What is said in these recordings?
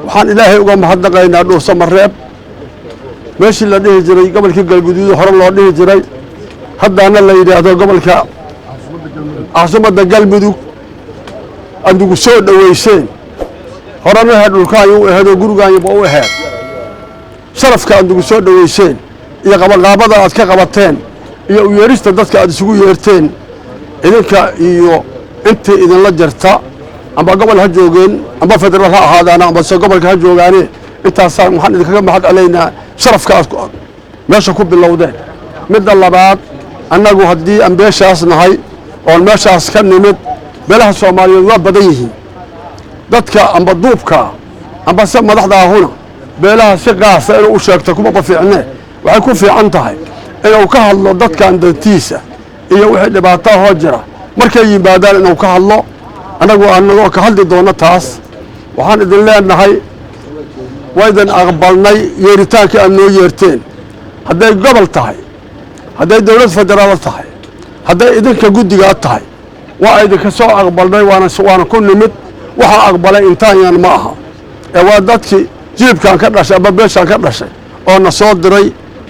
waxaan ilaahay uga mahadnaqaynaa dhuuso mareeb meeshii la dhihi jiray gobolkii galguduud hore loo dhihi jiray haddaana la yidhaahdo gobolka caasimadda galmudug adigu soo dhoweyseen horena ahayd dhulkaanyo u aheed oo gurigaanyaba u aheed sharafka adigu soo dhoweyseen iyo qabaqaabada aad ka qabateen iyo u yeerista dadka aad isugu yeerteen idinka iyo intii idinla jirta amba gobol ha joogeen amba federaal ha ahaadaan amba se gobolka ha joogaane intaasaan waxaan idinkaga mahad celaynaa sharafka aad meesha ku bilowdeen midda labaad annagu haddii aan beeshaas nahay oon meeshaas ka nimid beelaha soomaaliyeed waa badan yihiin dadka amba duubka amba se madaxda ahuna beelaha si qaasa inuu u sheegto kuma fiicne waxay ku fiican tahay inuu ka hadlo dadkan dantiisa iyo wixii dhibaato hoo jira markay yimaadaan inuu ka hadlo annagoo ka hadli doono taas waxaan idin leenahay waa idin aqbalnay yeeritaankii aad noo yeerteen hadday gobol tahay hadday dowlad federaal tahay hadday idinka guddigaa tahay waa idinka soo aqbalnay waana ku nimid waxaa aqbalay intaanyan ma aha ee waa dadkii jilibkaan ka dhashay amba beeshaan ka dhashay oo na soo diray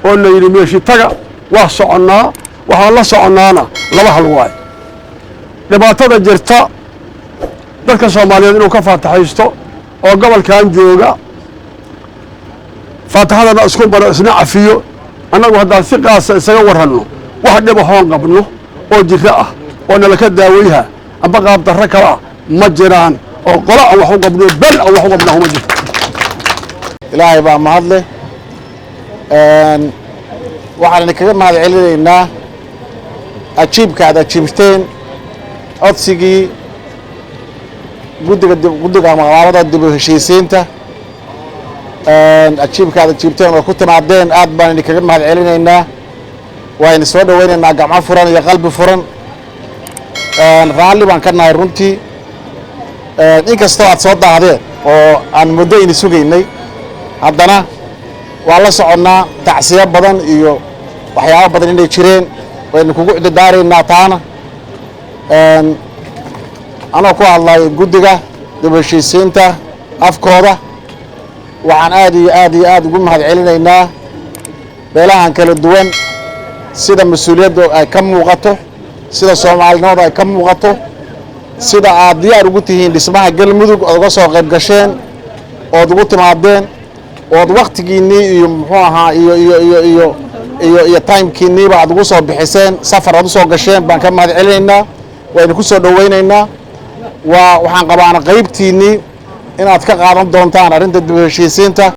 oo na yidhi meeshii taga waa soconnaa waxaan la soconnaana laba hal waayo dhibaatada jirta dadka soomaaliyeed inuu ka faataxaysto oo gobolkan jooga faataxadana isku baro isna cafiyo annagu haddaan si qaasa isaga warranno wax dhiba hoon qabno oo jiro ah oo nalaka daaweyha amba qaab darro kale ah ma jiraan oo qolo aan wax u qabno bel aan wax u qabno uma jirto ilaahay baa mahad leh waxaan idinkaga mahad celinaynaa ajiibka aad ajiibteen codsigii guddiga maqaabada dib u heshiisiinta ajiibka aad ajiibteen oo ku timaadeen aad baan idinkaga mahad celinaynaa waa idin soo dhowaynaynaa gacmo furan iyo qalbi furan raalli baan ka nahay runtii inkastoo aad soo daahdeen oo aan muddo idin sugaynay haddana waa la soconnaa tacsiyo badan iyo waxyaabo badan inay jireen waynu kugu cididaaraynaa taana anoo ku hadlay guddiga dib u heshiisiinta afkooda waxaan aad iyo aad ugu mahad celinaynaa beelahan kala duwan sida mas-uuliyadda ay ka muuqato sida soomaalinimada ay ka muuqato sida aad diyaar ugu tihiin dhismaha galmudug ood uga soo qayb gasheen ood ugu timaadeen ood waktigiinnii iyo muxuu ahaa iyo timekiinniiba aad ugu soo bixiseen safar aad u soo gasheen baan ka mahad celinaynaa waynu ku soo dhowaynaynaa waxaan qabaana qaybtiinnii inaad ka qaadan doontaan arrinta dib u heshiisiinta